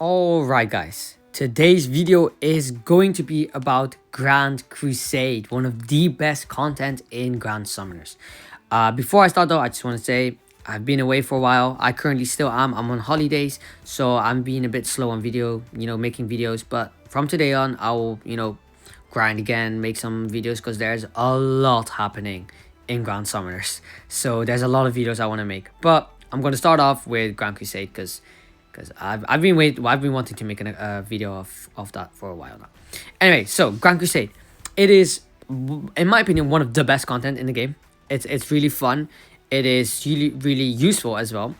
Alright guys, today's video is going to be about Grand Crusade, one of the best content in Grand Summoners. Before I start though, I just want to say I've been away for a while. I currently still am. I'm on holidays, so I'm being a bit slow on video, making videos. But from today on, I will, grind again, make some videos because there's a lot happening in Grand Summoners. So there's a lot of videos I want to make. But I'm going to start off with Grand Crusade because I've been wanting to make a video of that for a while now. Anyway, so Grand Crusade, it is, in my opinion, one of the best content in the game. It's really fun. It is really useful as well.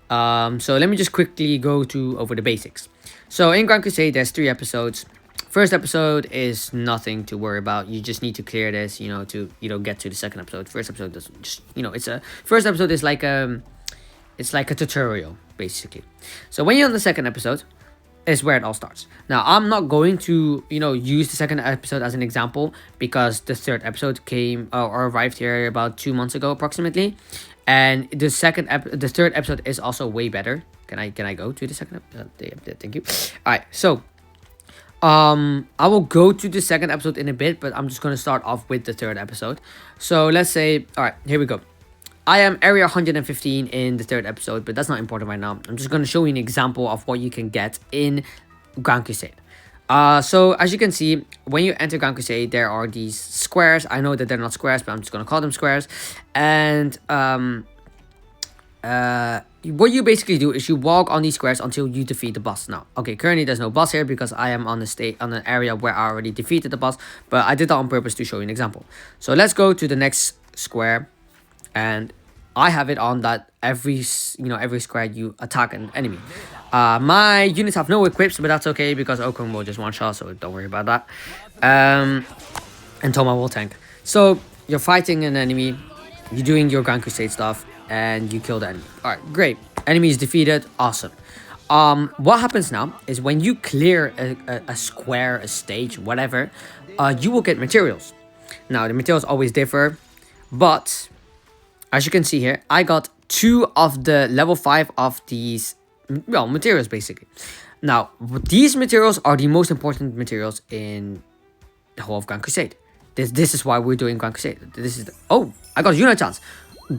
So let me just quickly go over the basics. So in Grand Crusade, there's 3 episodes. First episode is nothing to worry about. You just need to clear this, to get to the second episode. First episode doesn't just first episode is like it's like a tutorial basically. So when you're on the second episode is where it all starts. Now I'm not going to use the second episode as an example because the third episode came or arrived here about 2 months ago approximately, and the third episode is also way better. Can I go to the second episode? Thank you. All right, so I will go to the second episode in a bit, but I'm just going to start off with the third episode. So let's say, all right, here we go. I am area 115 in the third episode, but that's not important right now. I'm just going to show you an example of what you can get in Grand Crusade. So as you can see, when you enter Grand Crusade, there are these squares. I know that they're not squares, but I'm just going to call them squares. And what you basically do is you walk on these squares until you defeat the boss. Now, okay, currently there's no boss here because I am on an area where I already defeated the boss, but I did that on purpose to show you an example. So let's go to the next square. And I have it on that every square you attack an enemy. My units have no equips, but that's okay because Okun will just one shot, so don't worry about that. And Toma will tank. So you're fighting an enemy, you're doing your Grand Crusade stuff, and you kill the enemy. Alright, great. Enemy is defeated, awesome. What happens now is when you clear a square, a stage, whatever, you will get materials. Now the materials always differ, but as you can see here, I got 2 of the level 5 of these, materials basically. Now, these materials are the most important materials in the whole of Grand Crusade. This is why we're doing Grand Crusade. Oh, I got a unit chance.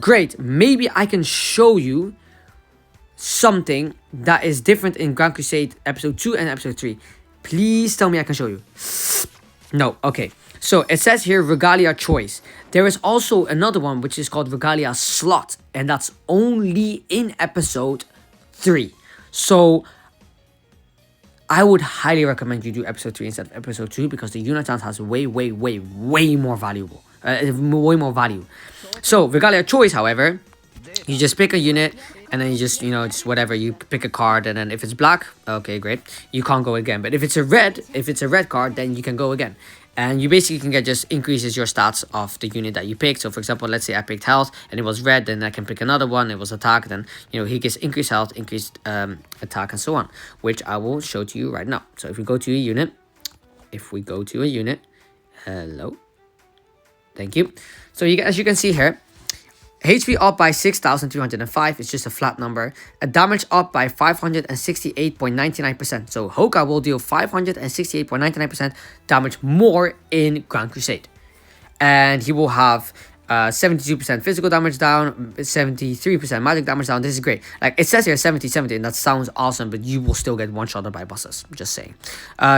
Great. Maybe I can show you something that is different in Grand Crusade episode 2 and episode 3. Please tell me I can show you. No, okay. So it says here Regalia choice. There is also another one which is called Regalia slot, and that's only in episode 3. So I would highly recommend you do episode 3 instead of episode 2 because the unit chance has way more valuable. Way more value. So Regalia choice, however, you just pick a unit and then you just whatever, you pick a card, and then if it's black, okay, great, you can't go again. But if it's a red card, then you can go again. And you basically can get just increases your stats of the unit that you picked. So for example, let's say I picked health and it was red, then I can pick another one. It was attack, then he gets increased health, increased attack, and so on, which I will show to you right now. So if we go to a unit, hello, thank you. So as you can see here, HP up by 6,305 is just a flat number. A damage up by 568.99%. So Hoka will deal 568.99% damage more in Grand Crusade. And he will have 72% physical damage down, 73% magic damage down. This is great. Like it says here 70-70, and that sounds awesome, but you will still get one-shotted by bosses. Just saying.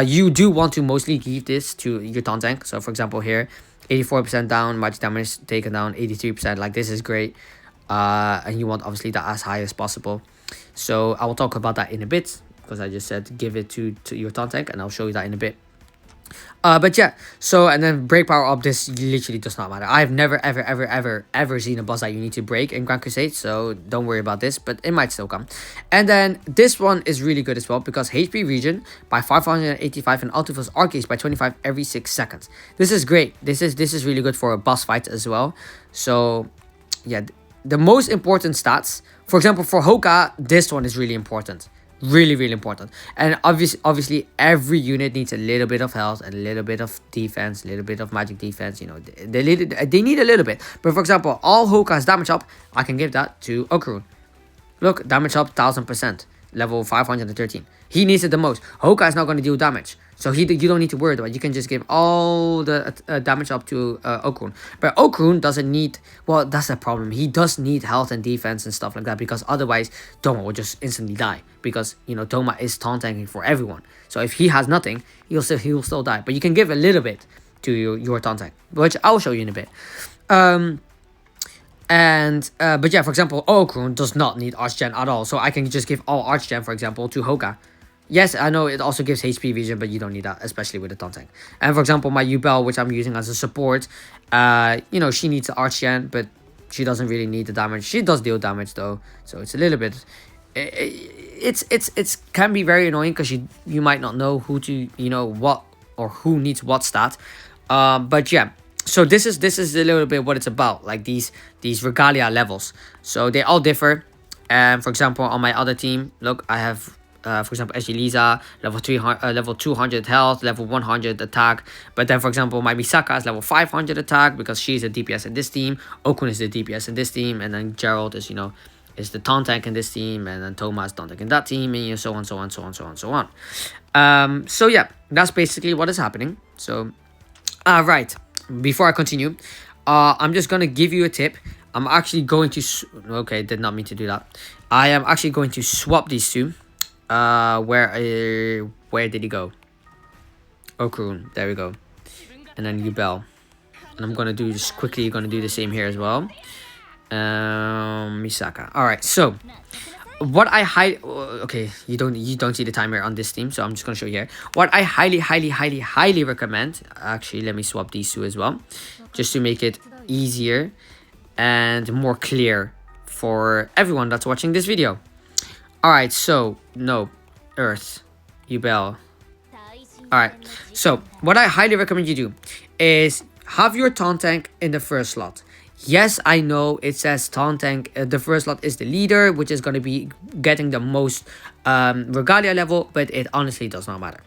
You do want to mostly give this to your taunt tank. So for example here, 84% down, magic damage taken down, 83%. Like this is great. And you want obviously that as high as possible. So I will talk about that in a bit because I just said give it to your taunt tank, and I'll show you that in a bit. But yeah, so and then break power up, this literally does not matter. I've never ever seen a boss that you need to break in Grand Crusade, so don't worry about this, but it might still come. And then this one is really good as well because HP regen by 585 and Altifus Arcades by 25 every 6 seconds. This is great. This is really good for a boss fight as well. So yeah, the most important stats, for example for Hoka, this one is really important. Really important. And obviously every unit needs a little bit of health and a little bit of defense, a little bit of magic defense. They need a little bit. But for example, all Hoka's damage up, I can give that to Okarun. Look, damage up 1000%. level 513. He needs it the most. Hoka is not going to deal damage, so you don't need to worry about it. You can just give all the damage up to Okrun. But Okrun doesn't need, well, that's a problem. He does need health and defense and stuff like that, because otherwise Toma will just instantly die, because, you know, Toma is taunt tanking for everyone. So if he has nothing, he'll still die. But you can give a little bit to your taunt tank, which I'll show you in a bit. But yeah, for example, Okrun does not need Archgen at all, so I can just give all Archgen, for example, to Hoka. Yes, I know it also gives HP vision, but you don't need that, especially with the taunt tank. And for example, my Yubel, which I'm using as a support, you know, she needs the Archgen, but she doesn't really need the damage. She does deal damage though, so it's a little bit, it's can be very annoying, because you might not know who to, you know, what or who needs what stat. But yeah. So this is a little bit what it's about, like these Regalia levels. So they all differ. And for example, on my other team, look, I have for example SG Lisa, level 200 health, level 100 attack. But then for example, my Misaka is level 500 attack, because she's a DPS in this team. Okun is the DPS in this team, and then Gerald is, you know, is the taunt tank in this team, and then Thomas taunt tank in that team, and, you know, so on, so on, so on, so on, so on. So yeah, that's basically what is happening. So right. Before I continue, I'm just gonna give you a tip. I'm actually going to okay, did not mean to do that. I am actually going to swap these two. Where did he go? Okrun, there we go. And then Yubel. And I'm gonna do just quickly, gonna do the same here as well. Misaka. Alright, so what I okay, you don't see the timer on this team, so I'm just gonna show you here. What I highly recommend, actually let me swap these two as well, just to make it easier and more clear for everyone that's watching this video. Alright, so no, Earth, Yubel. Alright, so what I highly recommend you do is have your taunt tank in the first slot. Yes, I know it says taunt tank, the first slot is the leader, which is going to be getting the most Regalia level, but it honestly does not matter.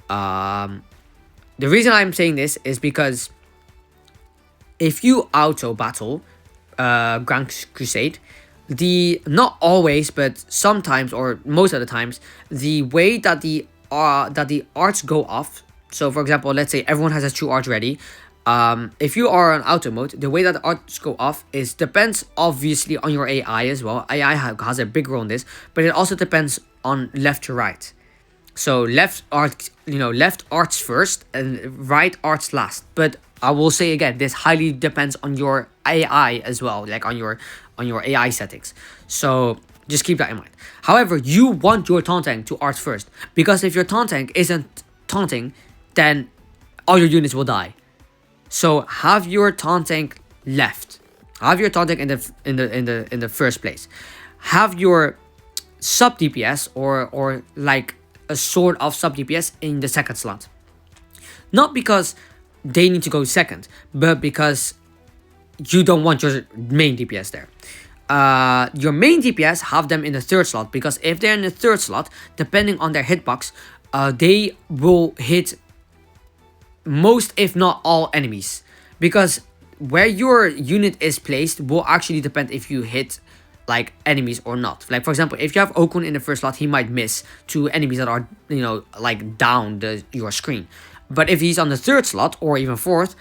The reason I'm saying this is because if you auto battle Grand Crusade, not always, but sometimes or most of the times, the way that the arts go off. So for example, let's say everyone has a true art ready. If you are on auto mode, the way that the arts go off depends obviously on your AI as well. AI has a big role in this, but it also depends on left to right. So left arts first and right arts last. But I will say again, this highly depends on your AI as well, like on your AI settings. So just keep that in mind. However, you want your taunt tank to arts first, because if your taunt tank isn't taunting, then all your units will die. So have your taunt tank left. Have your taunt tank in the first place. Have your sub DPS or like a sort of sub DPS in the second slot. Not because they need to go second, but because you don't want your main DPS there. Your main DPS, have them in the third slot, because if they're in the third slot, depending on their hitbox, they will hit most, if not all, enemies, because where your unit is placed will actually depend if you hit like enemies or not. Like for example, if you have Okun in the first slot, he might miss to enemies that are, you know, like down your screen. But if he's on the third slot or even fourth,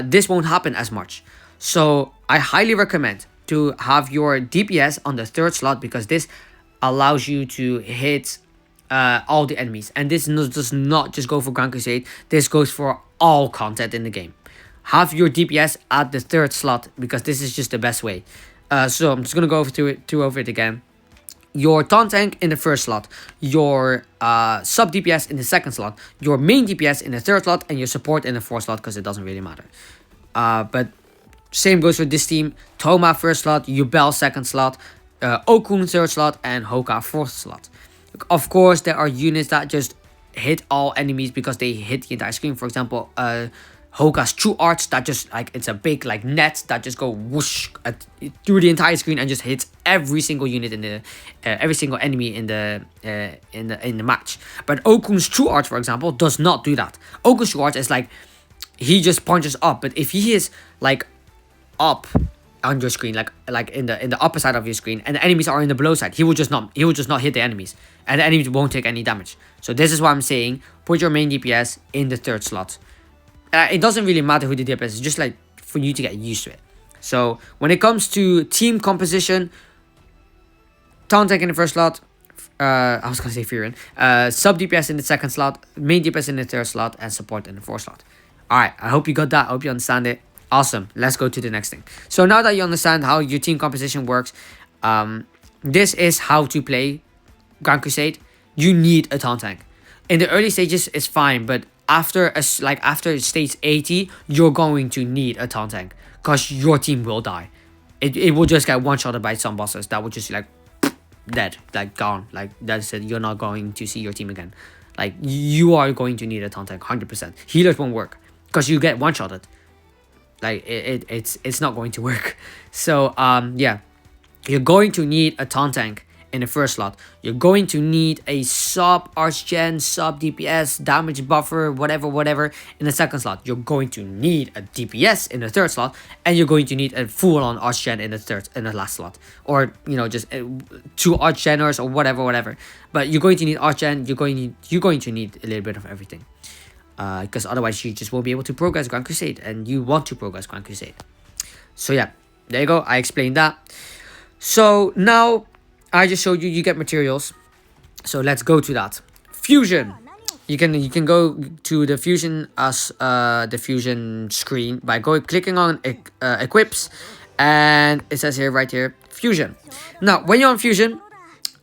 this won't happen as much. So I highly recommend to have your DPS on the third slot, because this allows you to hit all the enemies. And this does not just go for Grand Crusade, this goes for all content in the game. Have your DPS at the third slot, because this is just the best way. So I'm just gonna go over it again. Your taunt tank in the first slot, your sub DPS in the second slot, your main DPS in the third slot, and your support in the fourth slot, because it doesn't really matter. But same goes for this team. Toma first slot, Yubel second slot, Okun third slot, and Hoka fourth slot. Of course, there are units that just hit all enemies because they hit the entire screen. For example, Hoka's true arts that just like, it's a big like net that just go whoosh through the entire screen and just hits every single unit in the every single enemy in the match. But Okun's true art, for example, does not do that. Okun's true art is like, he just punches up, but if he is like up on your screen, like in the upper side of your screen, and the enemies are in the below side, he will just not hit the enemies, and the enemies won't take any damage. So this is why I'm saying put your main DPS in the third slot. It doesn't really matter who the DPS is, just like for you to get used to it. So when it comes to team composition, Town Tank in the first slot, I was gonna say Furin, sub DPS in the second slot, main DPS in the third slot, and support in the fourth slot. Alright, I hope you got that, I hope you understand it. Awesome, let's go to the next thing. So now that you understand how your team composition works, this is how to play Grand Crusade. You need a Town Tank. In the early stages, it's fine, but after stage 80, you're going to need a Town Tank, because your team will die. It will just get one-shotted by some bosses that will just like dead, like gone, like that's it. You're not going to see your team again. Like you are going to need a Town Tank 100%. Healers won't work because you get one-shotted. Like it's not going to work. So yeah, you're going to need a Town Tank in the first slot. You're going to need a sub Archgen, sub DPS, damage buffer, whatever in the second slot. You're going to need a DPS in the third slot, and you're going to need a full-on Archgen in the last slot, or you know, just 2 Archgeners or whatever. But you're going to need Archgen. You're going to need a little bit of everything, because otherwise you just won't be able to progress Grand Crusade, and you want to progress Grand Crusade. So yeah, there you go. I explained that. So now I just showed you get materials. So let's go to that. Fusion. You can go to the fusion screen by clicking on equips, and it says here right here fusion. Now when you're on fusion,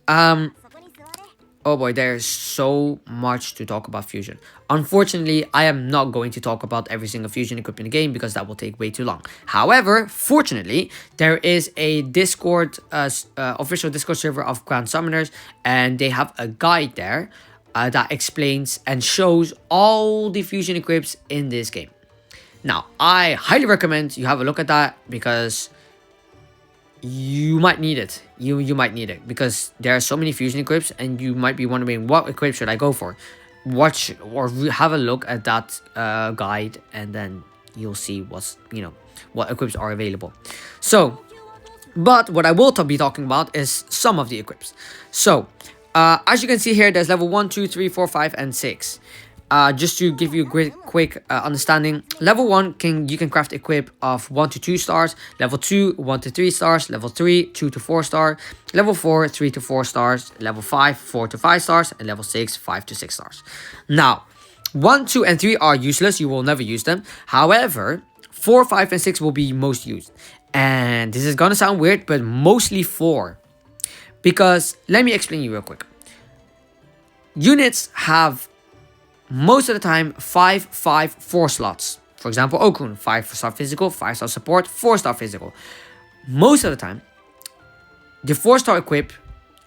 oh boy, there's so much to talk about fusion. Unfortunately, I am not going to talk about every single fusion equip in the game because that will take way too long. However, fortunately, there is a Discord, official Discord server of Grand Summoners, and they have a guide there that explains and shows all the fusion equips in this game. Now, I highly recommend you have a look at that because you might need it. You might need it because there are so many fusion equips, and you might be wondering what equip should I go for. Watch or have a look at that guide, and then you'll see what equips are available. So, but what I will be talking about is some of the equips. So, as you can see here, there's level 1, 2, 3, 4, 5, and 6. Just to give you a quick understanding, level 1 you can craft equip of 1 to 2 stars, level 2 1 to 3 stars, level 3 2 to 4 stars, level 4 3 to 4 stars, level 5 4 to 5 stars, and level 6 5 to 6 stars. Now 1, 2, and 3 are useless, you will never use them. However, 4, 5, and 6 will be most used, and this is gonna sound weird, but mostly 4, because let me explain you real quick. Units have most of the time 5, 5, 4 slots. For example, Okun, 5-star physical, 5-star support, 4-star physical. Most of the time, the 4-star equip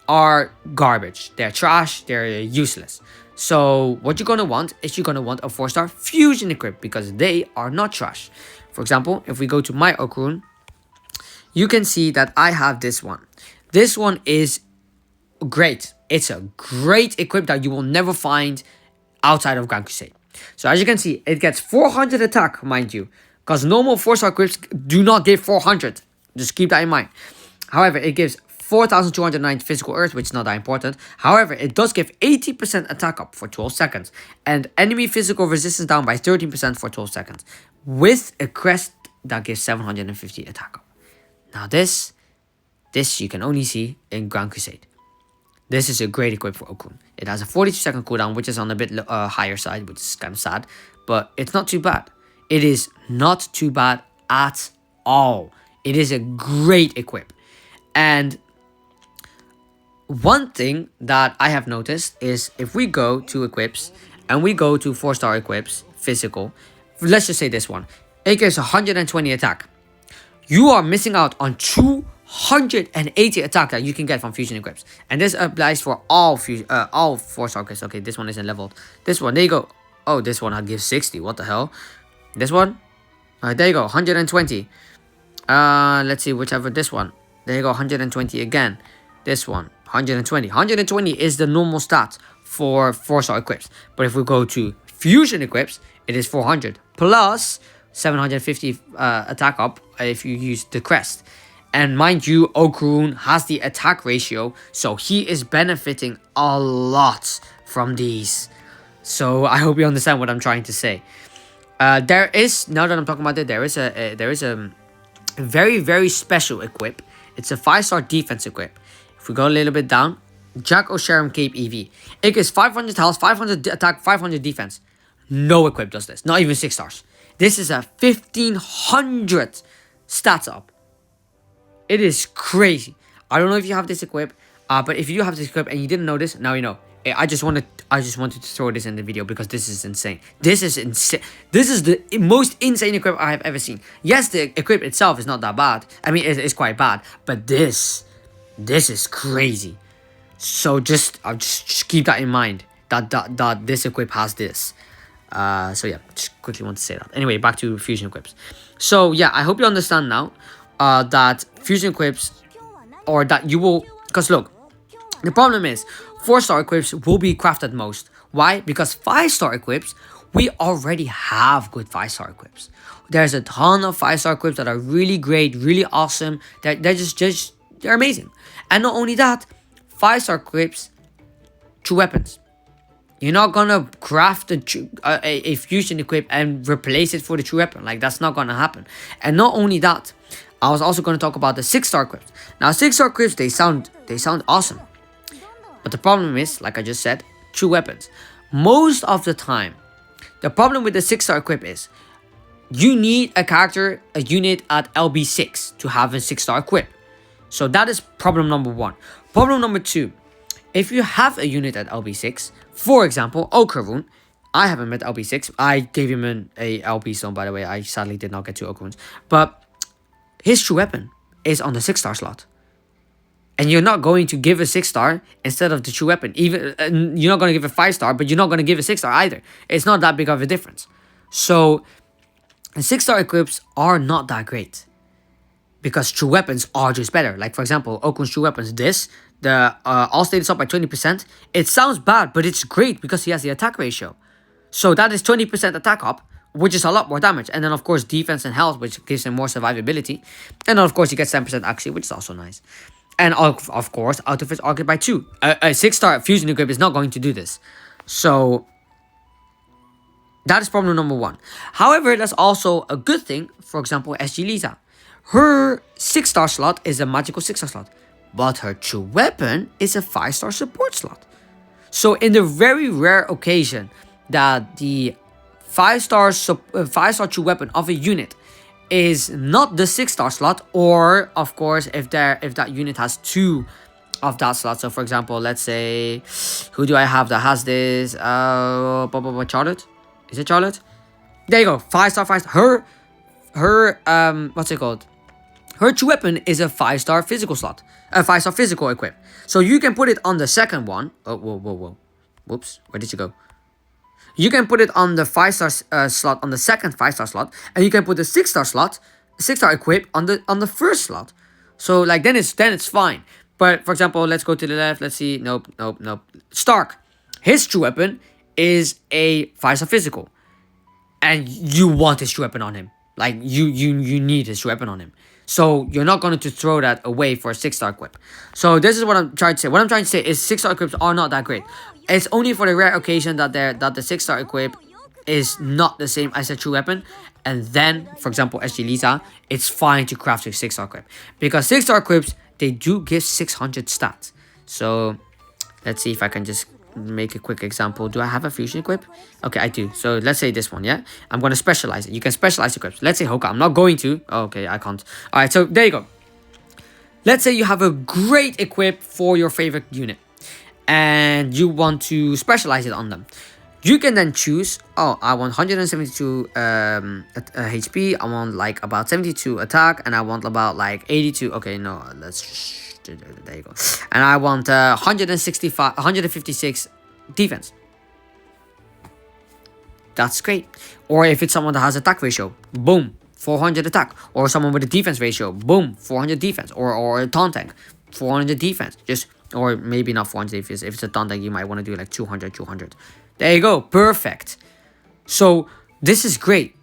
are garbage. They're trash, they're useless. So what you're gonna want is you're gonna want a 4-star fusion equip because they are not trash. For example, if we go to my Okun, you can see that I have this one. This one is great. It's a great equip that you will never find outside of Grand Crusade. So as you can see, it gets 400 attack, mind you, because normal 4-star equips do not give 400. Just keep that in mind. However, it gives 4,209 physical earth, which is not that important. However, it does give 80% attack up for 12 seconds, and enemy physical resistance down by 13% for 12 seconds, with a crest that gives 750 attack up. Now this you can only see in Grand Crusade. This is a great equip for Okun. It has a 42-second cooldown, which is on a bit higher side, which is kind of sad. But it's not too bad. It is not too bad at all. It is a great equip. And one thing that I have noticed is if we go to equips and we go to 4-star equips, physical, let's just say this one. It gives 120 attack. You are missing out on 280 attack that you can get from fusion equips, and this applies for all 4-star equips. Okay, this one isn't leveled. This one, there you go. Oh, this one gives 60. What the hell? This one, there you go, 120. Let's see, whichever this one. There you go, 120 again. This one, 120. 120 is the normal stat for 4-star equips. But if we go to fusion equips, it is 400 plus 750 attack up if you use the crest. And mind you, Okarun has the attack ratio, so he is benefiting a lot from these. So I hope you understand what I'm trying to say. There is, now that I'm talking about it, there is a very, very special equip. It's a 5-star defense equip. If we go a little bit down, Jack O'Sharon Cape EV. It gives 500 health, 500 attack, 500 defense. No equip does this, not even 6 stars. This is a 1500 stats up. It is crazy. I don't know if you have this equip, but if you do have this equip and you didn't know this, now you know. I just wanted to throw this in the video because this is insane. This is insane. This is the most insane equip I have ever seen. Yes, the equip itself is not that bad. I mean, it's quite bad, but this is crazy. So just keep that in mind. That this equip has this. So yeah, just quickly want to say that. Anyway, back to fusion equips. So yeah, I hope you understand now. That fusion equips, or that you will, because look, the problem is 4-star equips will be crafted most. Why? Because 5-star equips, we already have good 5-star equips. There's a ton of 5-star equips that are really great, really awesome. They're amazing. And not only that, 5-star equips, true weapons. You're not gonna craft a fusion equip and replace it for the true weapon. Like, that's not gonna happen. And not only that, I was also going to talk about the 6-star equips. Now, 6-star equips, they sound awesome. But the problem is, like I just said, true weapons. Most of the time, the problem with the 6-star equip is you need a unit at LB6 to have a 6-star equip. So that is problem number 1. Problem number 2, if you have a unit at LB6, for example, Okarun, I haven't met LB6. I gave him a LB stone, by the way. I sadly did not get 2 Okaruns. But his true weapon is on the 6-star slot. And you're not going to give a 6-star instead of the true weapon. Even you're not going to give a 5-star, but you're not going to give a 6-star either. It's not that big of a difference. So, 6-star equips are not that great. Because true weapons are just better. Like, for example, Okun's true weapons, the all status up by 20%. It sounds bad, but it's great because he has the attack ratio. So, that is 20% attack up, which is a lot more damage. And then, of course, defense and health, which gives him more survivability. And then, of course, he gets 10% accuracy, which is also nice. And, of course, out of his arc by 2. A 6-star fusion equip is not going to do this. So, that is problem number 1. However, that's also a good thing. For example, SG Lisa. Her 6-star slot is a magical 6-star slot. But her true weapon is a 5-star support slot. So, in the very rare occasion that the 5-star true weapon of a unit is not the 6-star slot, or of course if that unit has 2 of that slot. So for example, let's say, who do I have that has this? Charlotte? Is it Charlotte? There you go, 5-star, 5-star. Her what's it called? Her true weapon is a 5-star physical slot, a 5-star physical equip. So you can put it on the second one. Oh, whoa. Whoops, where did you go? You can put it on the 5-star slot, on the second 5-star slot, and you can put the 6-star slot, 6-star equip on the first slot. So like then it's fine. But for example, let's go to the left. Let's see. Nope. Stark, his true weapon is a 5-star physical, and you want his true weapon on him. Like you need his true weapon on him. So you're not going to throw that away for a 6-star equip. So this is what I'm trying to say. What I'm trying to say is 6-star equips are not that great. It's only for the rare occasion that the 6-star equip is not the same as a true weapon. And then, for example, SG Lisa, it's fine to craft a 6-star equip. Because 6-star equips, they do give 600 stats. So let's see if I can just make a quick example. Do I have a fusion equip? Okay, I do. So let's say this one, yeah? I'm going to specialize it. You can specialize equips. Let's say Hoka. I'm not going to. Okay, I can't. All right, so there you go. Let's say you have a great equip for your favorite unit, and you want to specialize it on them. You can then choose, oh, I want 172 HP, I want like about 72 attack, and I want about like 82. Okay, no, there you go. And I want 156 defense. That's great. Or if it's someone that has attack ratio, boom, 400 attack. Or someone with a defense ratio, boom, 400 defense. Or a taunt tank, 400 defense. Or maybe not 400 defense. If it's a taunt tank, you might want to do like 200. There you go, perfect. So this is great.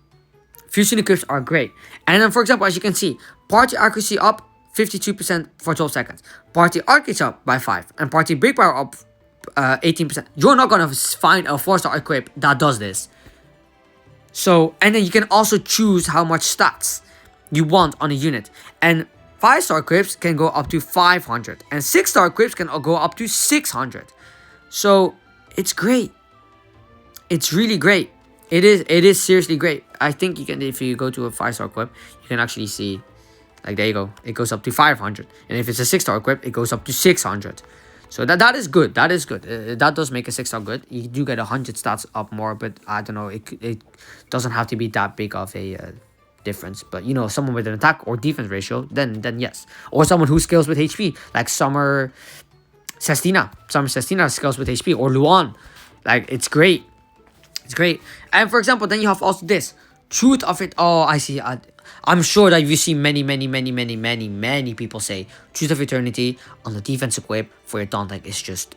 fusion equips are great. And then, for example, as you can see, party accuracy up 52% for 12 seconds. Party arcade up by 5. And party break power up 18%. You're not gonna find a 4-star equip that does this. So, and then you can also choose how much stats you want on a unit. And 5-star equips can go up to 500. And 6-star equips can go up to 600. So, it's great. It's really great. It is seriously great. I think you can, if you go to a 5-star equip, you can actually see, like, there you go. It goes up to 500. And if it's a 6-star equip, it goes up to 600. So that is good. That is good. That does make a 6-star good. You do get 100 stats up more, but I don't know. It doesn't have to be that big of a difference. But, you know, someone with an attack or defense ratio, then yes. Or someone who scales with HP, like Summer Sestina. Summer Sestina scales with HP. Or Luan. Like, it's great. It's great. And, for example, then you have also this. Truth of it. Oh, I see. I'm sure that you see many people say Truth of Eternity on the defense equip for your taunt tank is just,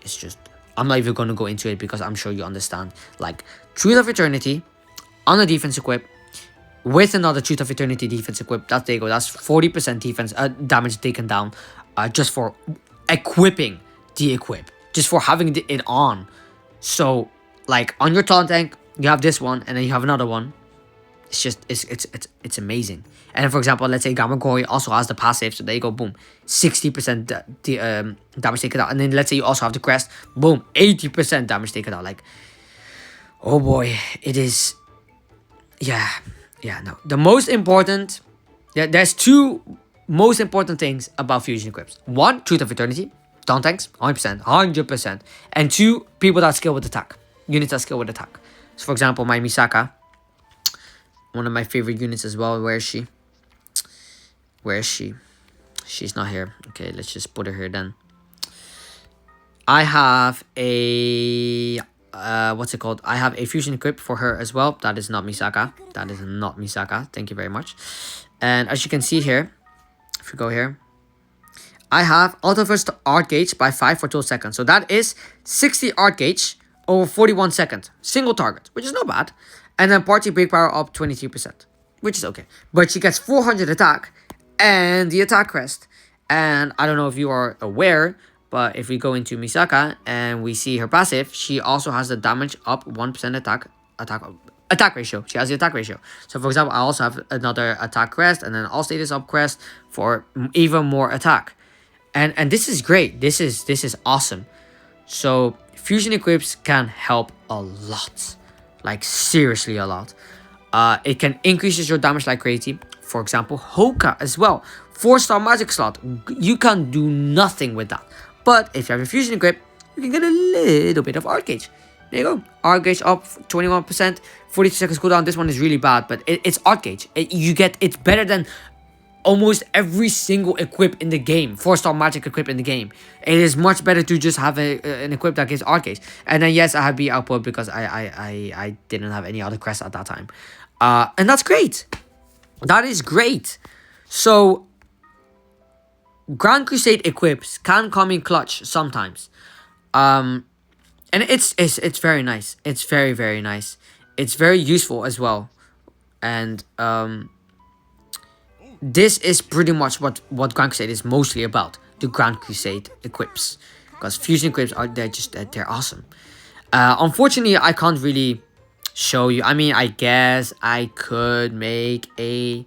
I'm not even going to go into it because I'm sure you understand. Like, Truth of Eternity on the defense equip with another Truth of Eternity defense equip. There you go. That's 40% defense damage taken down just for equipping the equip. Just for having it on. So, like, on your taunt tank, you have this one and then you have another one. It's just, it's amazing. And then, for example, let's say Gamagori also has the passive. So there you go, boom. 60% damage taken out. And then let's say you also have the crest. Boom, 80% damage taken out. Like, oh boy, it is. Yeah, no. The most important, there's two most important things about fusion equips. One, Truth of Eternity. Taunt tanks, 100%. And two, people that scale with attack. Units that scale with attack. So, for example, my Misaka. One of my favorite units as well. Where is she? Where is she? She's not here. Okay, let's just put her here then. I have a... what's it called? I have a fusion equip for her as well. That is not Misaka. That is not Misaka. Thank you very much. And as you can see here, if you go here, I have auto first art gauge by 5 for 12 seconds. So that is 60 art gauge over 41 seconds. Single target, which is not bad. And then party break power up 23%, which is okay. But she gets 400 attack and the attack crest. And I don't know if you are aware, but if we go into Misaka and we see her passive, she also has the damage up 1% attack ratio. She has the attack ratio. So, for example, I also have another attack crest and then all status up crest for even more attack. And this is great. This is awesome. So, fusion equips can help a lot. Like, seriously a lot. It can increases your damage like crazy. For example, Hoka as well. 4-star magic slot. You can do nothing with that. But if you have a fusion equip, you can get a little bit of art gauge. There you go. Art gauge up 21%. 42 seconds cooldown. This one is really bad, but it's art gauge. It's better than almost every single equip in the game. 4-star magic equip in the game. It is much better to just have an equip that gives art gauge. And then yes, I have B output because I didn't have any other crests at that time. And that's great. That is great. So Grand Crusade equips can come in clutch sometimes. And it's very nice. It's very nice. It's very useful as well. And this is pretty much what Grand Crusade is mostly about. The Grand Crusade equips. Because fusion equips they're awesome. Unfortunately, I can't really show you. I mean, I guess I could make a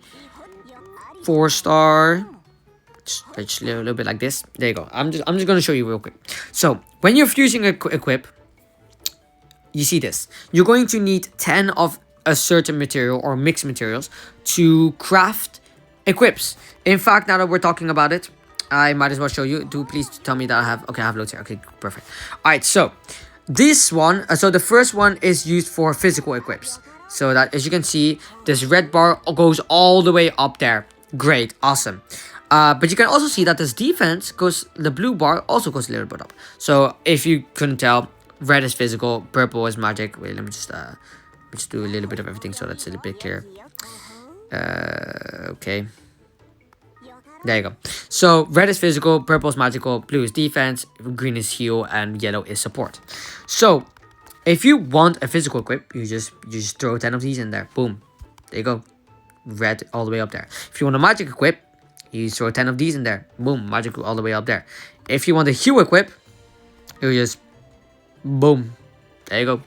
4-star. Just a little bit like this. There you go. I'm just gonna show you real quick. So when you're fusing equip, you see this. You're going to need 10 of a certain material or mixed materials to craft equips. In fact, now that we're talking about it, I might as well show you. Do please tell me that I have... Okay, I have loads here. Okay, perfect. Alright, so this one... So the first one is used for physical equips. So that, as you can see, this red bar goes all the way up there. Great, awesome. But you can also see that this defense goes... The blue bar also goes a little bit up. So if you couldn't tell, red is physical, purple is magic. Wait, let me just do a little bit of everything so that's a little bit clear. Okay. There you go. So red is physical, purple is magical, blue is defense, green is heal, and yellow is support. So if you want a physical equip, you just throw 10 of these in there. Boom. There you go. red all the way up there. If you want a magic equip, you throw 10 of these in there. Boom, magic all the way up there. If you want a hue equip, you just boom. There you go.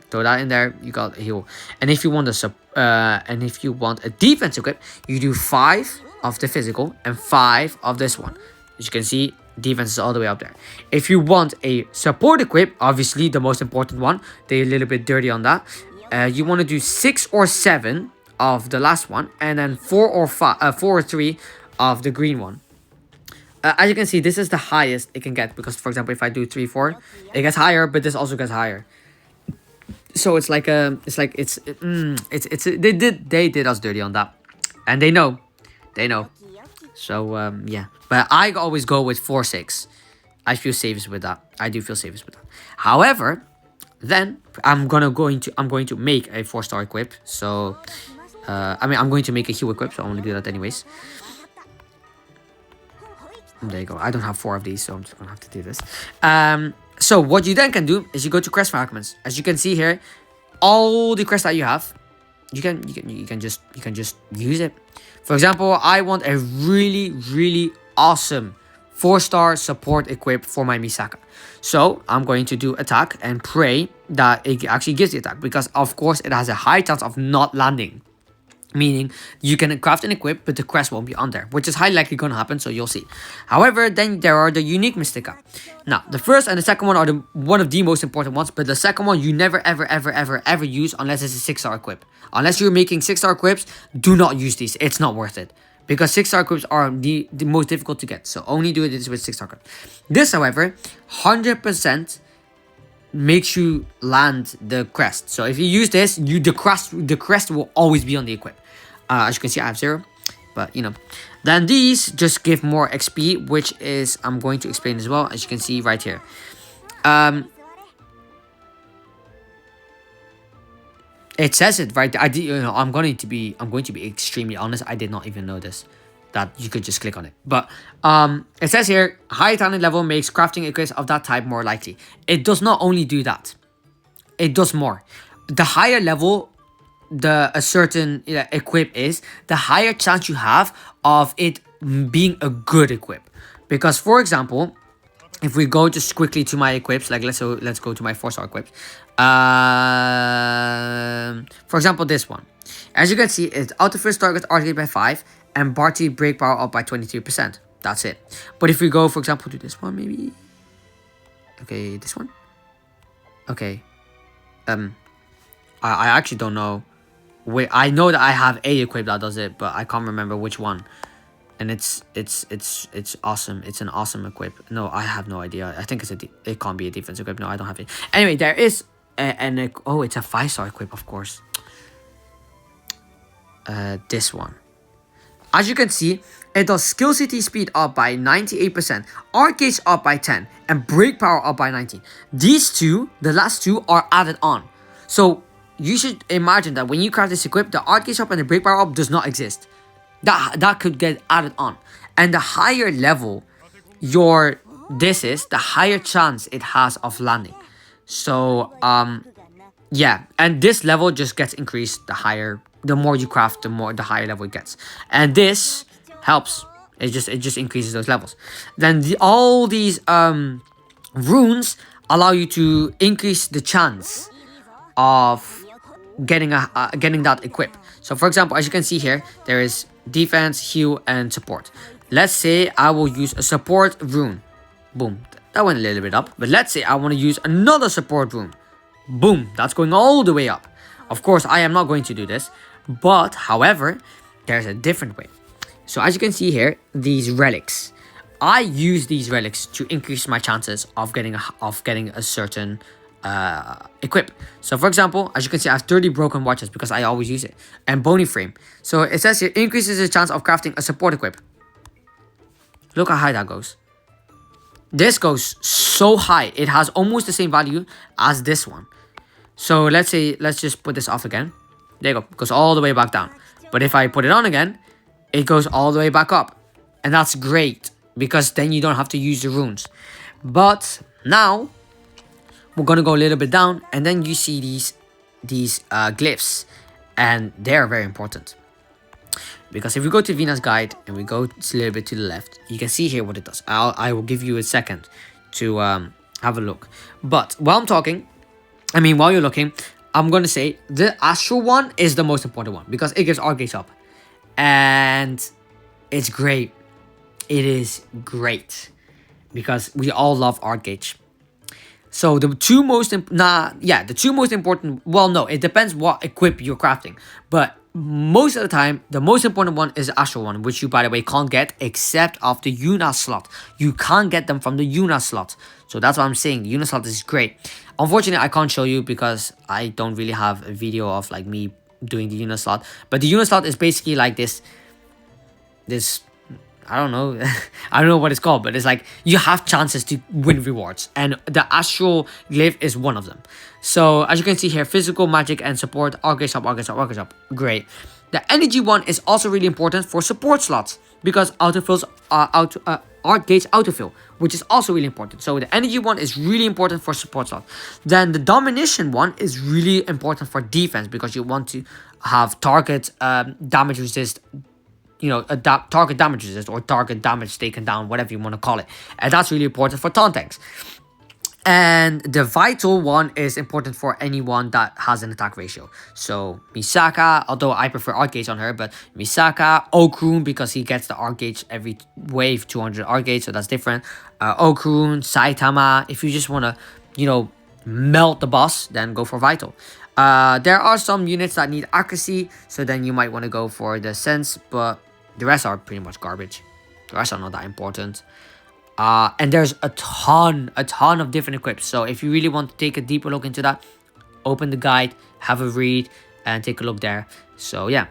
Throw that in there. You got a heal. And if you want a defense equip, you do 5 of the physical and 5 of this one. As you can see, defense is all the way up there. If you want a support equip, obviously the most important one, they're a little bit dirty on that. You want to do 6 or 7 of the last one, and then 4 or 3 of the green one. As you can see, this is the highest it can get, because for example, if I do 3, 4, it gets higher, but this also gets higher. So it's like they did us dirty on that, and they know. So yeah, but I always go with 4, 6. I feel safest with that. I do feel safest with that. However, then I'm going to make a 4-star equip. So I'm going to make a hue equip, so I want to do that anyways. There you go. I don't have 4 of these, so I'm just gonna have to do this. So what you then can do is you go to crest fragments. As you can see here, all the crests that you have, you can just use it. For example, I want a really awesome 4-star support equip for my Misaka. So I'm going to do attack and pray that it actually gives the attack, because of course it has a high chance of not landing. Meaning you can craft an equip, but the crest won't be on there, which is highly likely going to happen, so you'll see. However, then there are the unique Mystica. Now, the first and the second one are one of the most important ones, but the second one you never ever use unless it's a 6-star equip. Unless you're making 6-star equips, do not use these. It's not worth it. Because 6-star equips are the most difficult to get, so only do it with 6-star equips. This, however, 100% makes you land the crest. So if you use this, the crest will always be on the equip. As you can see, I have 0, but you know. Then these just give more XP, which is I'm going to explain as well. As you can see right here. It says it right. I'm going to be extremely honest. I did not even know this, that you could just click on it. But it says here, high talent level makes crafting equips of that type more likely. It does not only do that, it does more. The higher level a certain equip is, the higher chance you have of it being a good equip. Because for example, if we go just quickly to my equips, like let's go to my 4-star equips. For example, this one. As you can see, it's auto first target RT by 5 and Barty break power up by 23%. That's it. But if we go, for example, to this one, maybe. Okay, this one. Okay. I actually don't know. Wait, I know that I have a equip that does it, but I can't remember which one. And it's awesome. It's an awesome equip. No, I have no idea. I think it can't be a defense equip. No, I don't have it. Anyway, there is oh, it's a 5-star equip, of course. This one. As you can see, it does skill city speed up by 98%, arc gauge up by 10, and break power up by 19. These two, the last two, are added on. So you should imagine that when you craft this equip, the arc gauge up and the break power up does not exist. That could get added on. And the higher level this is, the higher chance it has of landing. So yeah, and this level just gets increased the more you craft, the higher level it gets. And this helps. It just increases those levels. Then all these runes allow you to increase the chance of getting that equip. So for example, as you can see here, there is defense, heal, and support. Let's say I will use a support rune. Boom. That went a little bit up. But let's say I want to use another support rune. Boom. That's going all the way up. Of course, I am not going to do this. But, however, there's a different way. So as you can see here, these relics. I use these relics to increase my chances of getting a certain equip. So for example, as you can see, I have 30 broken watches because I always use it. And bony frame. So it says here, increases the chance of crafting a support equip. Look how high that goes. This goes so high. It has almost the same value as this one. So let's just put this off again. There you go. It goes all the way back down. But if I put it on again, it goes all the way back up. And that's great, because then you don't have to use the runes. But now we're gonna go a little bit down, and then you see these glyphs. and they're very important. Because if we go to Venus Guide and we go a little bit to the left, you can see here what it does. I will give you a second to have a look. But while you're looking, I'm going to say the Astral one is the most important one because it gives art gauge up. And it's great. It is great because we all love art gauge. So the two most important, well, no, it depends what equip you're crafting. But most of the time, the most important one is the Astral one, which you, by the way, can't get except off the Yuna slot. You can't get them from the Yuna slot. So that's what I'm saying. The Yuna slot is great. Unfortunately, I can't show you because I don't really have a video of like me doing the Yuna slot. But the Yuna slot is basically like this, I don't know. I don't know what it's called, but it's like you have chances to win rewards. And the Astral glyph is one of them. So as you can see here, physical, magic, and support. Art gauge up. Great. The energy one is also really important for support slots because autofills art gauge autofill, which is also really important. So the energy one is really important for support slots. Then the domination one is really important for defense because you want to have target damage resist, a target damage resist or target damage taken down, whatever you want to call it. And that's really important for taunt tanks. And the vital one is important for anyone that has an attack ratio. So Misaka, although I prefer art gauge on her, but Misaka, Okrun, because he gets the art gauge every wave, 200 art gauge, so that's different. Okrun, Saitama, if you just want to, melt the boss, then go for vital. There are some units that need accuracy, so then you might want to go for the sense, but the rest are pretty much garbage. The rest are not that important. And there's a ton of different equips. So if you really want to take a deeper look into that, open the guide, have a read, and take a look there. So yeah,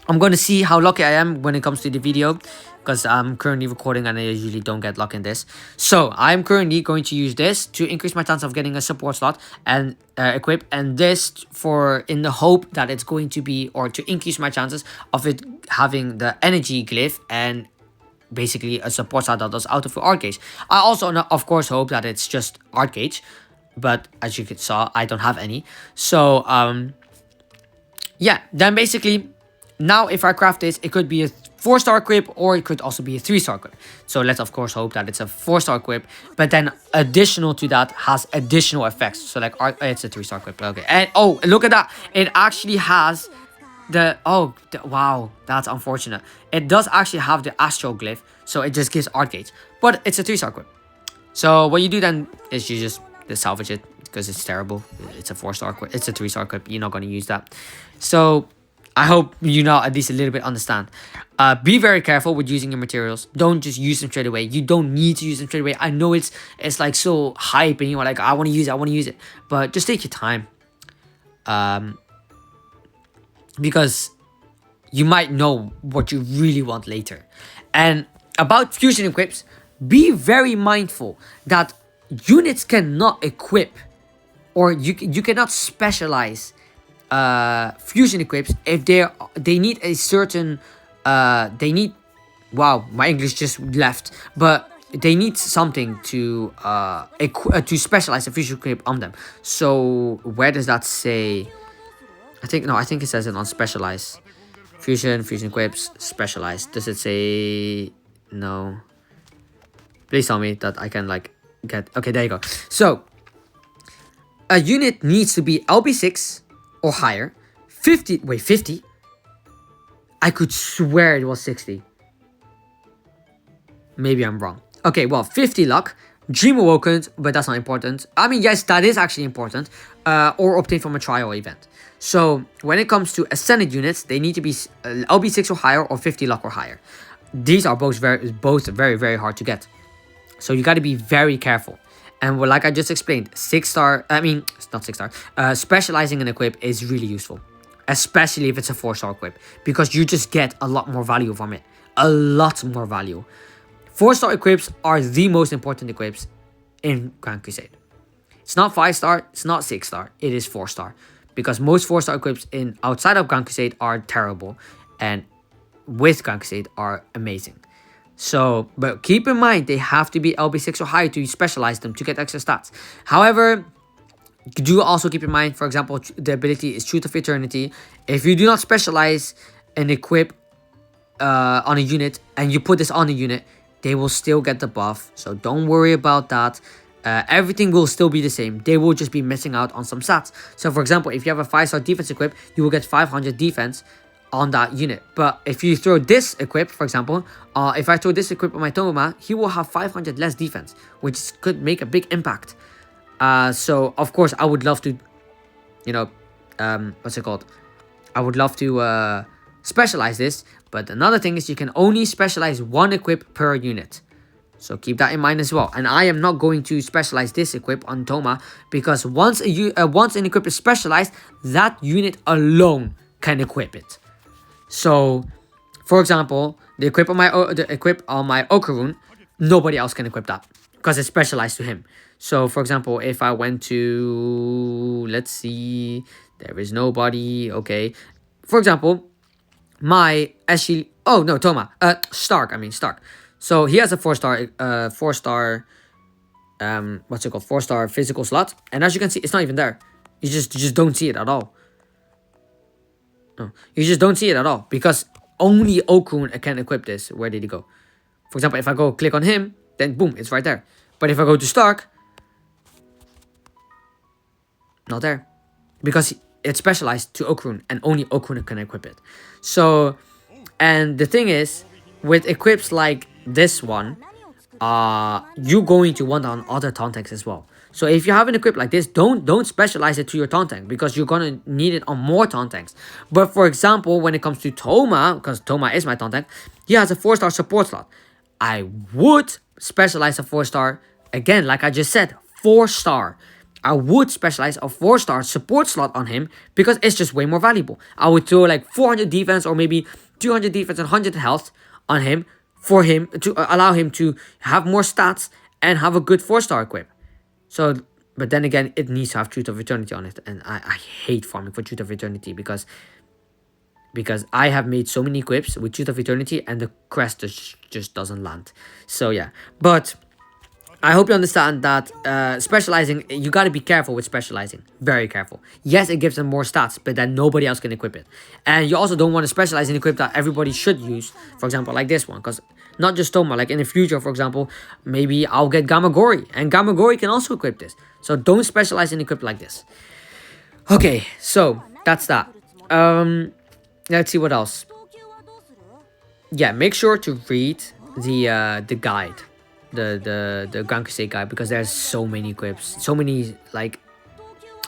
I'm going to see how lucky I am when it comes to the video, because I'm currently recording and I usually don't get luck in this. So I'm currently going to use this to increase my chance of getting a support slot and equip, and this in the hope that it's going to be, or to increase my chances of it having the energy glyph and basically a support slot that does autofill art gauge. I also, of course, hope that it's just art gauge, but as you saw, I don't have any. So yeah, then basically now if I craft this, it could be a 4-star equip, or it could also be a 3-star equip. So let's of course hope that it's a 4-star equip, but then additional to that has additional effects. So like it's a 3-star equip. Okay, and oh, look at that, it actually has wow, that's unfortunate. It does actually have the Astral glyph, so it just gives art gauge, but it's a 3-star equip. So what you do then is you just salvage it because it's terrible. It's a 4-star equip, it's a 3-star equip. You're not going to use that. So I hope you now at least a little bit understand. Be very careful with using your materials. Don't just use them straight away. You don't need to use them straight away. I know it's like so hype and you're like, I want to use it, but just take your time. Because you might know what you really want later. And about fusion equips, be very mindful that units cannot equip, or you cannot specialize fusion equips if they need a certain wow, my English just left, but they need something to specialize a fusion equip on them. So where does that say? I think it says it on specialize. Fusion equips, specialized. Does it say no? Please tell me that I can like get. Okay, there you go. So a unit needs to be LB6 or higher. 50. Wait, 50? I could swear it was 60. Maybe I'm wrong. Okay, well, 50 luck. Dream Awoken, but that's not important. I mean, yes, that is actually important. Or obtained from a trial event. So when it comes to ascended units, they need to be LB6 or higher, or 50 luck or higher. These are both very, very hard to get. So you got to be very careful. And well, like I just explained, 6-star, I mean, it's not 6-star, specializing an equip is really useful. Especially if it's a 4-star equip. Because you just get a lot more value from it. A lot more value. 4-star equips are the most important equips in Grand Crusade. It's not 5-star, it's not 6-star, it is 4-star. Because most 4-star equips outside of Grand Crusade are terrible, and with Grand Crusade are amazing. So, but keep in mind, they have to be LB6 or higher to specialize them to get extra stats. However, Do also keep in mind, for example, the ability is Truth of Eternity. If you do not specialize and equip on a unit and you put this on a unit, they will still get the buff. So don't worry about that. Everything will still be the same. They will just be missing out on some stats. So for example, if you have a 5-star defense equip, you will get 500 defense on that unit. But if you throw this equip, for example, if I throw this equip on my Toma, he will have 500 less defense, which could make a big impact. So of course I would love to, you know, what's it called? I would love to specialize this, but another thing is you can only specialize one equip per unit. So keep that in mind as well. And I am not going to specialize this equip on Toma because once an equip is specialized, that unit alone can equip it. So, for example, the equip on my Okarun, nobody else can equip that because it's specialized to him. So, for example, if I went to, let's see, there is nobody, okay. For example, my Ashley, oh no, Toma, Stark. So he has a 4-star, 4-star physical slot, and as you can see, it's not even there. You just don't see it at all. No, you just don't see it at all because only Okarun can equip this. Where did he go? For example, if I go click on him, then boom, it's right there. But if I go to Stark, not there, because it's specialized to Okarun and only Okarun can equip it. So, and the thing is, with equips like this one, you're going to want on other Tauntanks as well. So if you have an equip like this, don't specialize it to your Tauntank because you're gonna need it on more Tauntanks. But for example, when it comes to Toma, because Toma is my Tauntank, he has a 4-star support slot. I would specialize a 4-star, again, like I just said, 4-star. I would specialize a 4-star support slot on him because it's just way more valuable. I would throw like 400 defense or maybe 200 defense and 100 health on him for him to allow him to have more stats and have a good 4-star equip. So, but then again, it needs to have Truth of Eternity on it. And I hate farming for Truth of Eternity because I have made so many equips with Truth of Eternity and the crest just doesn't land. So yeah, but I hope you understand that specializing, you got to be careful with specializing. Very careful. Yes, it gives them more stats, but then nobody else can equip it. And you also don't want to specialize in equip that everybody should use. For example, like this one. Because not just Toma, like in the future, for example, maybe I'll get Gamagori. And Gamagori can also equip this. So don't specialize in equip like this. Okay, so that's that. Let's see what else. Yeah, make sure to read the guide. The Grand Crusade guide, because there's so many equips, so many, like,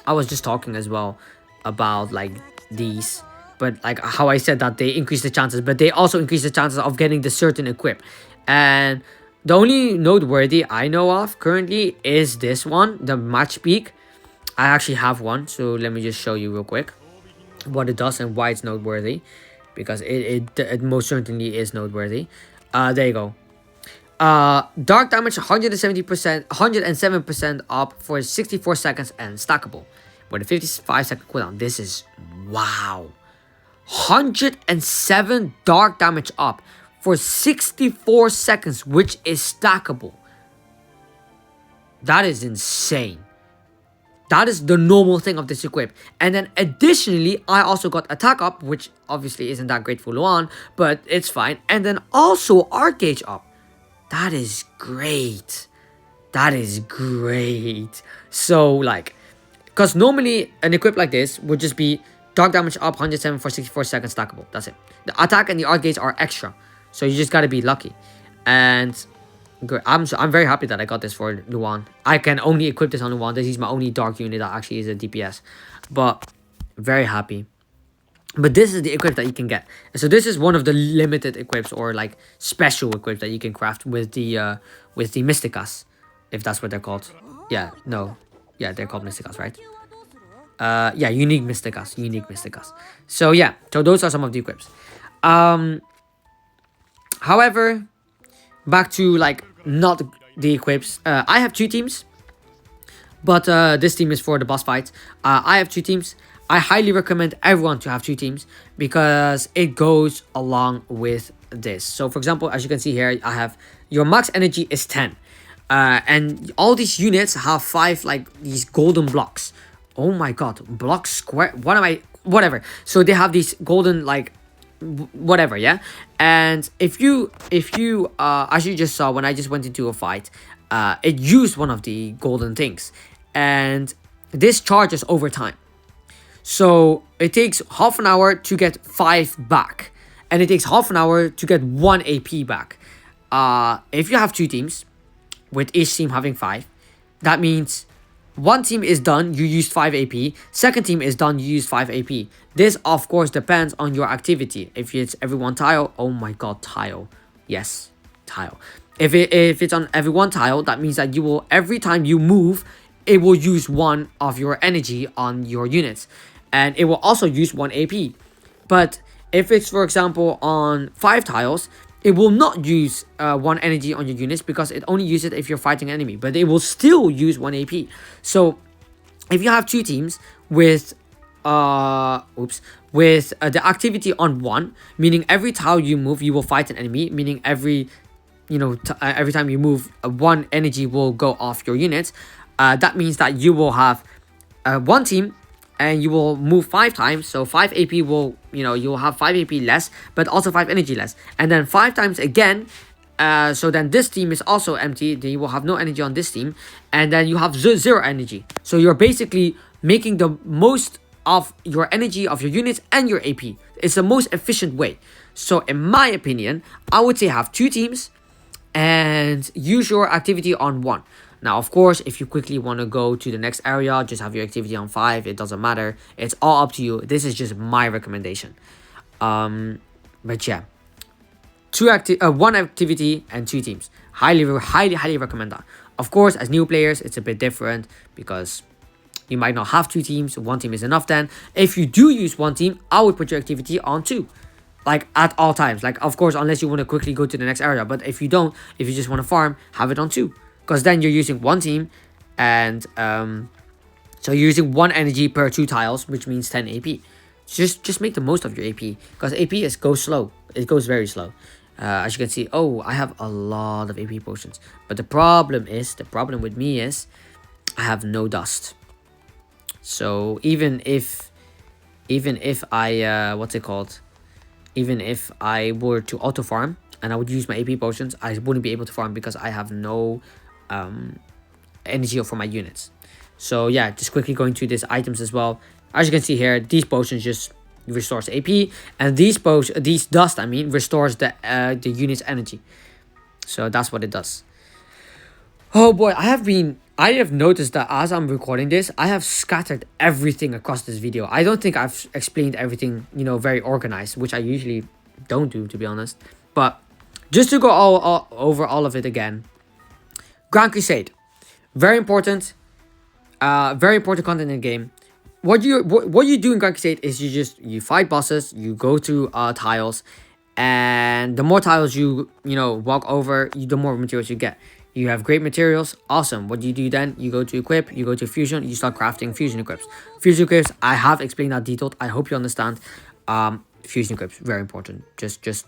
I was just talking as well about like these, but like how I said that they increase the chances, but they also increase the chances of getting the certain equip. And the only noteworthy I know of currently is this one, the Match Peak. I actually have one, so let me just show you real quick what it does and why it's noteworthy, because it most certainly is noteworthy. There you go. Dark damage 170%, 107% up for 64 seconds and stackable with a 55-second cooldown. This is wow. 107 dark damage up for 64 seconds, which is stackable. That is insane. That is the normal thing of this equip. And then additionally, I also got attack up, which obviously isn't that great for Luan, but it's fine. And then also art gauge up. That is great. That is great. So like, because normally an equip like this would just be dark damage up 107 for 64 seconds stackable. That's it. The attack and the art gauge are extra. So you just gotta be lucky. And I'm very happy that I got this for Luan. I can only equip this on Luan. This is my only dark unit that actually is a DPS. But very happy. But this is the equip that you can get. And so this is one of the limited equips or like special equips that you can craft with the Mysticas, if that's what they're called. Yeah, no. Yeah, they're called Mysticas, right? Yeah, unique Mysticas. So yeah, so those are some of the equips. However, back to like not the equips. I have 2 teams. But this team is for the boss fights. I have 2 teams. I highly recommend everyone to have 2 teams because it goes along with this. So for example, as you can see here, I have your max energy is 10. And all these units have 5 like these golden blocks. Oh my god, block square, what am I, whatever. So they have these golden like whatever, yeah. And if you as you just saw when I just went into a fight, it used one of the golden things, and this charges over time. So it takes half an hour to get 5 back, and it takes half an hour to get 1 AP back. If you have 2 teams, with each team having 5, that means one team is done, you used 5 AP. Second team is done, you use 5 AP. This, of course, depends on your activity. If it's every 1 tile, oh my god, tile. Yes, tile. If it's on every 1 tile, that means that you will, every time you move, it will use 1 of your energy on your units. And it will also use 1 AP. But if it's, for example, on 5 tiles, it will not use 1 energy on your units because it only uses it if you're fighting an enemy. But it will still use 1 AP. So if you have 2 teams with the activity on 1, meaning every tile you move, you will fight an enemy. Meaning every time you move, 1 energy will go off your units. That means that you will have 1 team, and you will move 5 times, so 5 AP will, you'll have 5 AP less, but also 5 energy less. And then 5 times again, so then this team is also empty, then you will have no energy on this team, and then you have 0 energy. So you're basically making the most of your energy of your units and your AP. It's the most efficient way. So in my opinion, I would say have 2 teams, and use your activity on 1. Now, of course, if you quickly want to go to the next area, just have your activity on 5. It doesn't matter. It's all up to you. This is just my recommendation. But yeah, 1 activity and 2 teams. Highly recommend that. Of course, as new players, it's a bit different because you might not have 2 teams. 1 team is enough then. If you do use 1 team, I would put your activity on 2. Like at all times. Like, of course, unless you want to quickly go to the next area. But if you don't, if you just want to farm, have it on 2. Because then you're using 1 team, and so you're using 1 energy per 2 tiles, which means 10 AP. Just make the most of your AP, because AP goes slow. It goes very slow. As you can see, oh, I have a lot of AP potions. But the problem with me is, I have no dust. So even if I even if I were to auto farm and I would use my AP potions, I wouldn't be able to farm because I have no energy for my units. So yeah, just quickly going through these items as well. As you can see here, these potions just restores AP, and these dust, restores the unit's energy. So that's what it does. Oh boy, I have noticed that as I'm recording this, I have scattered everything across this video. I don't think I've explained everything, very organized, which I usually don't do, to be honest. But just to go over all of it again, Grand Crusade, very important content in the game. What you do in Grand Crusade is you fight bosses, you go through tiles, and the more tiles you walk over, the more materials you get. You have great materials, awesome. What do you do then? You go to equip, you go to fusion, you start crafting fusion equips. Fusion equips, I have explained that detailed. I hope you understand. Fusion equips, very important. Just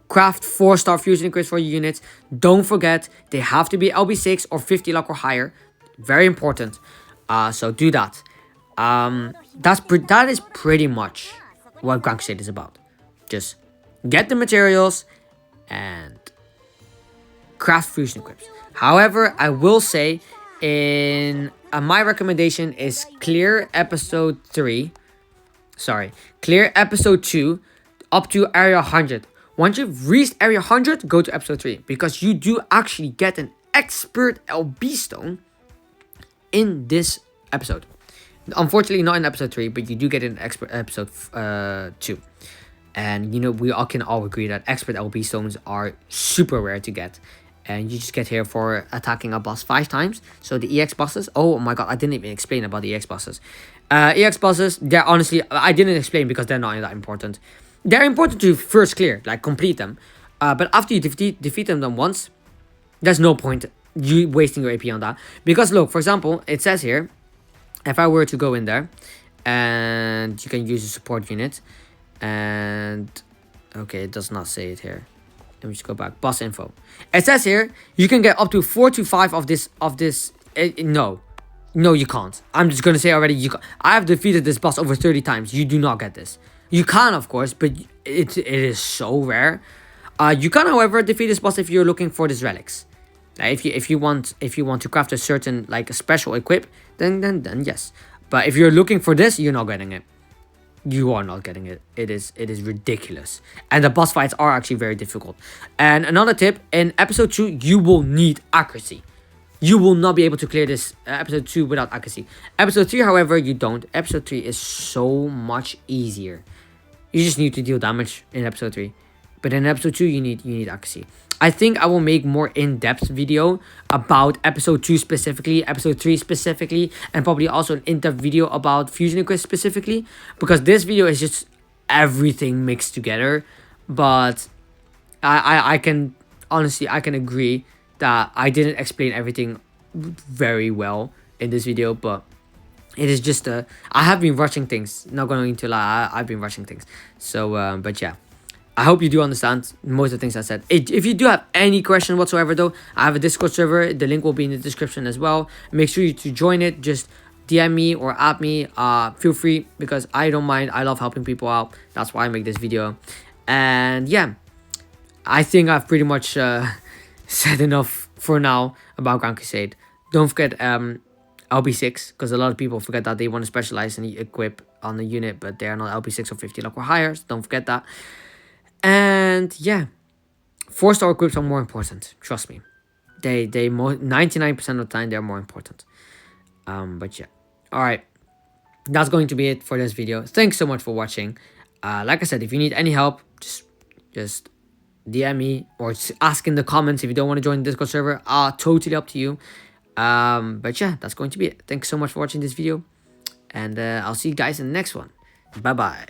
craft 4-star fusion equips for your units. Don't forget, they have to be LB6 or 50 luck or higher. Very important. So do that. That is pretty much what Grand Crusade is about. Just get the materials and craft fusion equips. However, I will say my recommendation is clear episode 2 up to area 100. Once you've reached area 100, go to episode 3, because you do actually get an expert LB stone in this episode. Unfortunately, not in episode 3, but you do get an expert episode 2. And we all can agree that expert LB stones are super rare to get. And you just get here for attacking a boss 5 times. So the EX bosses, oh my god, I didn't even explain about the EX bosses. EX bosses, they're honestly, I didn't explain because they're not that important. They're important to first clear, like complete them. But after you defeat them once, there's no point you wasting your AP on that. Because look, for example, it says here, if I were to go in there, and you can use a support unit, and okay, it does not say it here. Let me just go back. Boss info. It says here you can get up to 4 to 5 of this. No, you can't. I'm just gonna say already. I have defeated this boss over 30 times. You do not get this. You can, of course, but it is so rare. You can, however, defeat this boss if you're looking for these relics. If you want to craft a certain like a special equip, then yes. But if you're looking for this, you're not getting it. You are not getting it. It is ridiculous. And the boss fights are actually very difficult. And another tip, in episode 2, you will need accuracy. You will not be able to clear this episode 2 without accuracy. Episode 3, however, you don't. Episode 3 is so much easier. You just need to deal damage in episode 3. But in episode 2, you need accuracy. I think I will make more in-depth video about episode 2 specifically, episode 3 specifically, and probably also an in-depth video about Fusion Quest specifically, because this video is just everything mixed together. But I can honestly, I can agree that I didn't explain everything very well in this video, but it is just I have been rushing things, not going to lie. I've been rushing things. So but yeah, I hope you do understand most of the things I said. If you do have any question whatsoever though, I have a Discord server. The link will be in the description as well. Make sure you to join it. Just DM me or add me. Feel free, because I don't mind. I love helping people out. That's why I make this video. And yeah, I think I've pretty much said enough for now about Grand Crusade. Don't forget LB6, because a lot of people forget that they want to specialize and equip on the unit, but they are not LB6 or 50 luck or higher. So don't forget that. And yeah, 4-star equips are more important. Trust me, they 99% of the time they're more important. But yeah, all right, that's going to be it for this video. Thanks so much for watching. Like I said, if you need any help, just DM me or just ask in the comments. If you don't want to join the Discord server, totally up to you. But yeah, that's going to be it. Thanks so much for watching this video, and I'll see you guys in the next one. Bye bye.